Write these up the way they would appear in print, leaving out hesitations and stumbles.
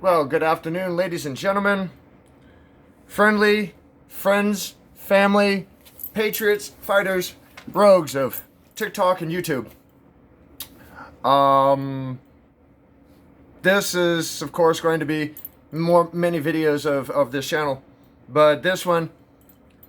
Well, good afternoon, ladies and gentlemen, friendly friends, family, patriots, fighters, rogues of TikTok and YouTube. Um, this is, of course, going to be many videos of this channel, but this one's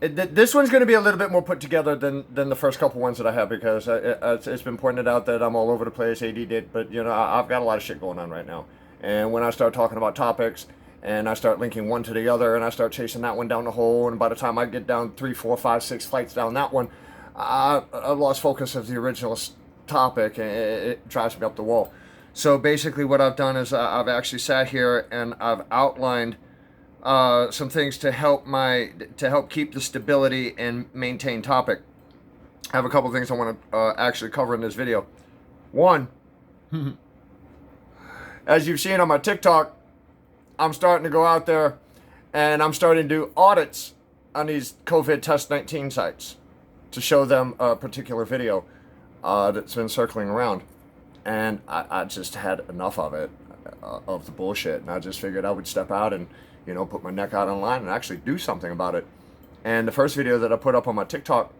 going to be a little bit more put together than the first couple ones that I have because it's been pointed out that I'm all over the place. AD did, but I've got a lot of shit going on right now. And when I start talking about topics and I start linking one to the other and I start chasing that one down the hole, and by the time I get down 3, 4, 5, 6 flights down that one, I've lost focus of the original topic, and it drives me up the wall. So basically what I've done is I've actually sat here and I've outlined some things to help keep the stability and maintain topic. I have a couple things I want to actually cover in this video. One, as you've seen on my TikTok, I'm starting to go out there and I'm starting to do audits on these COVID test 19 sites to show them a particular video that's been circling around. And I just had enough of it, of the bullshit. And I just figured I would step out and, put my neck out online and actually do something about it. And the first video that I put up on my TikTok,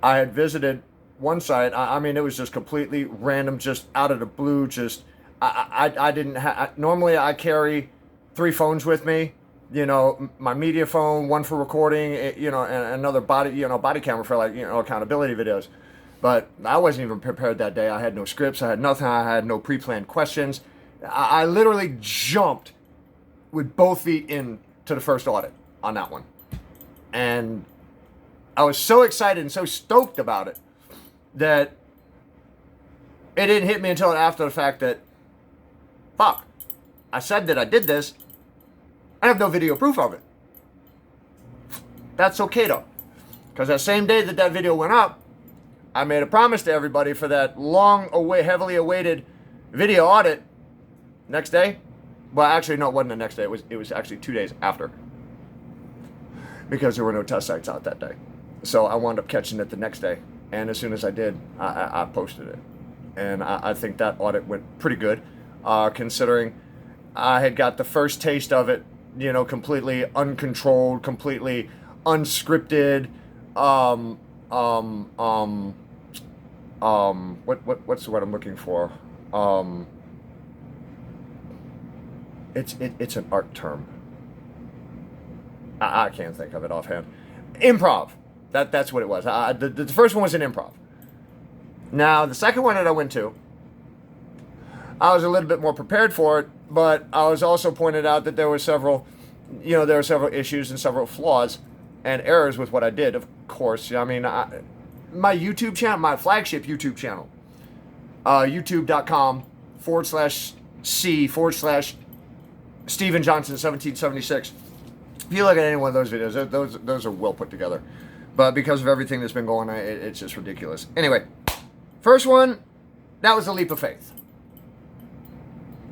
I had visited one site. I mean, it was just completely random, just out of the blue. Just I didn't have. Normally, I carry 3 phones with me. My media phone, one for recording. And another body camera for accountability videos. But I wasn't even prepared that day. I had no scripts. I had nothing. I had no pre-planned questions. I literally jumped with both feet into the first audit on that one, and I was so excited and so stoked about it that it didn't hit me until after the fact that, fuck, I said that I did this. I have no video proof of it. That's okay though, because that same day that video went up, I made a promise to everybody for that heavily awaited video audit. Next day, well, actually, no, it wasn't the next day. It was actually 2 days after, because there were no test sites out that day. So I wound up catching it the next day. And as soon as I did, I posted it. And I think that audit went pretty good, considering I had got the first taste of it, completely uncontrolled, completely unscripted. What's the word I'm looking for? It's an art term. I can't think of it offhand. Improv. That's what it was. The first one was an improv. Now, the second one that I went to, I was a little bit more prepared for it, but I was also pointed out that there were several issues and several flaws and errors with what I did. Of course, I mean, my YouTube channel, my flagship YouTube channel, youtube.com/C/Steven Johnson 1776. If you look at any one of those videos, those are well put together. But because of everything that's been going on, it's just ridiculous. Anyway, first one, that was a leap of faith.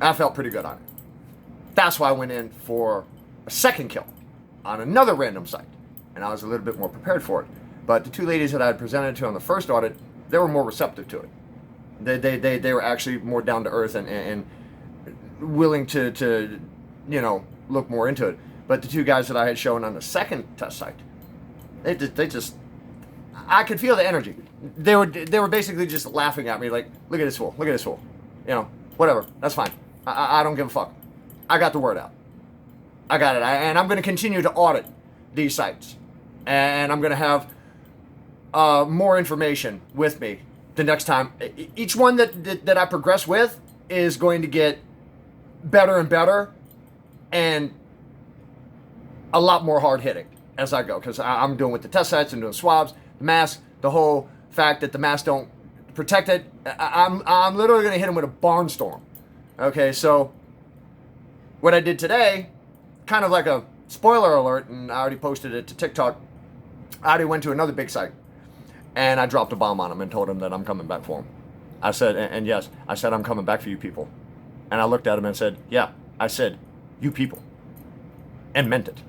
I felt pretty good on it. That's why I went in for a second kill on another random site. And I was a little bit more prepared for it. But the 2 ladies that I had presented to on the first audit, they were more receptive to it. They were actually more down to earth and willing to look more into it. But the 2 guys that I had shown on the second test site, they just I could feel the energy. They were basically just laughing at me like, look at this fool, whatever, that's fine. I don't give a fuck. I got the word out. I got it. And I'm going to continue to audit these sites. And I'm going to have more information with me the next time. Each one that I progress with is going to get better and better and a lot more hard hitting as I go, because I'm doing with the test sites, I'm doing swabs, the mask, the whole fact that the masks don't protect it. I'm literally going to hit them with a barnstorm. Okay, so what I did today, kind of like a spoiler alert, and I already posted it to TikTok, I already went to another big site, and I dropped a bomb on him and told him that I'm coming back for him. I said, and yes, I said, I'm coming back for you people. And I looked at him and said, yeah, I said, you people. And meant it.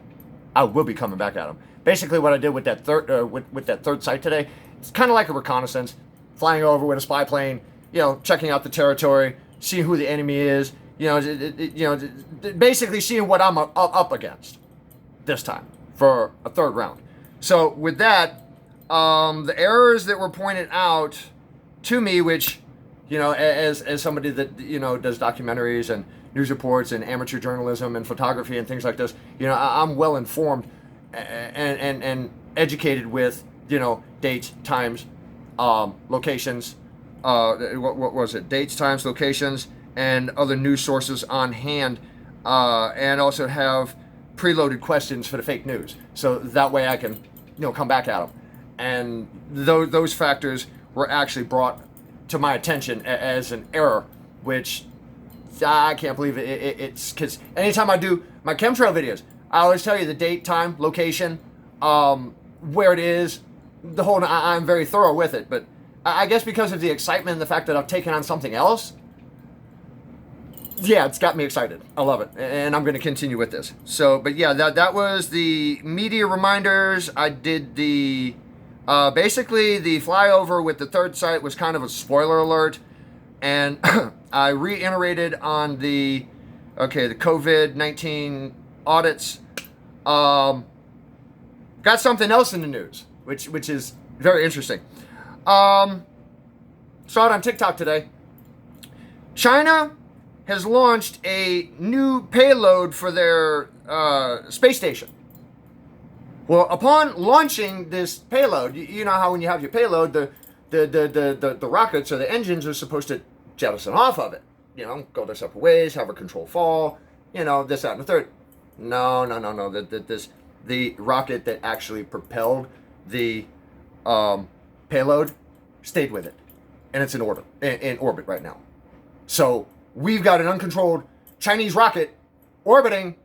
I will be coming back at him. Basically what I did with that third site today, it's kind of like a reconnaissance, flying over with a spy plane, checking out the territory, seeing who the enemy is, basically seeing what I'm up against this time for a third round. So with that, the errors that were pointed out to me, which, as somebody that, does documentaries and news reports and amateur journalism and photography and things like this, I'm well informed and educated with, dates, times, locations, what was it? Dates, times, locations, and other news sources on hand, and also have preloaded questions for the fake news. So that way I can, come back at them. And those factors were actually brought to my attention as an error, which I can't believe it's because anytime I do my chemtrail videos, I always tell you the date, time, location, where it is, the whole. I'm very thorough with it, but I guess because of the excitement and the fact that I've taken on something else, yeah, it's got me excited. I love it, and I'm going to continue with this. So, but yeah, that was the media reminders. I did the basically the flyover with the third site was kind of a spoiler alert, and I reiterated on the COVID-19 audits. Got something else in the news, which is very interesting. Saw it on TikTok today. China has launched a new payload for their space station. Well, upon launching this payload, you know how when you have your payload, the rockets or the engines are supposed to jettison off of it. Go their separate ways, have a controlled fall, this, that, and the third. No. The rocket that actually propelled the payload stayed with it, and it's in orbit right now. So we've got an uncontrolled Chinese rocket orbiting,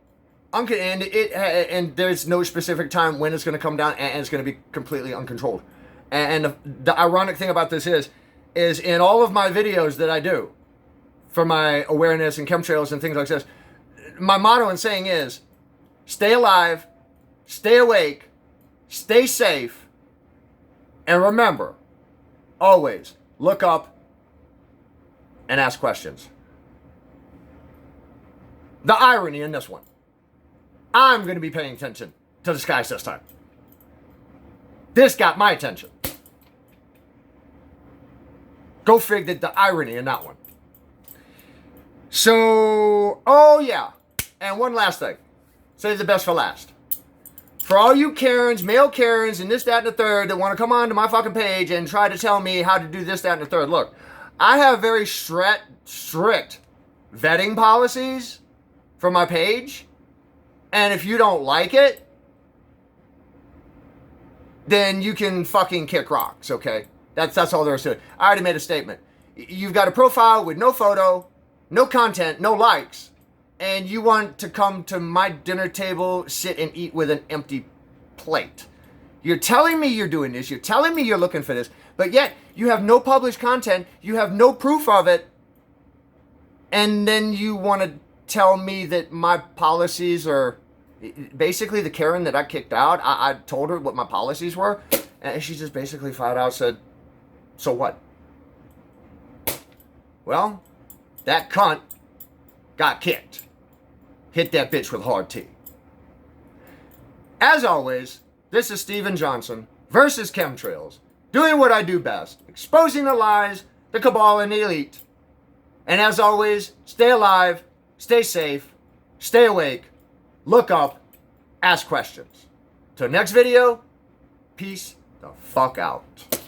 and there's no specific time when it's going to come down, and it's going to be completely uncontrolled. And the ironic thing about this is in all of my videos that I do for my awareness and chemtrails and things like this, my motto and saying is, stay alive, stay awake, stay safe, and remember, always look up and ask questions. The irony in this one, I'm going to be paying attention to the skies this time. This got my attention. Go figure the irony in that one. So, oh yeah. And one last thing. Save the best for last. For all you Karens, male Karens, and this, that, and the third that want to come onto my fucking page and try to tell me how to do this, that, and the third. Look, I have very strict vetting policies for my page. And if you don't like it, then you can fucking kick rocks, okay? That's all there is to it. I already made a statement. You've got a profile with no photo, no content, no likes, and you want to come to my dinner table, sit and eat with an empty plate. You're telling me you're doing this, you're telling me you're looking for this, but yet you have no published content, you have no proof of it, and then you want to tell me that my policies are basically the Karen that I kicked out. I told her what my policies were, and she just basically flat out said, so what? Well, that cunt got kicked. Hit that bitch with hard T. As always, this is Steven Johnson versus Chemtrails, doing what I do best, exposing the lies, the cabal, and the elite. And as always, stay alive, stay safe, stay awake, look up, ask questions. Till next video, peace the fuck out.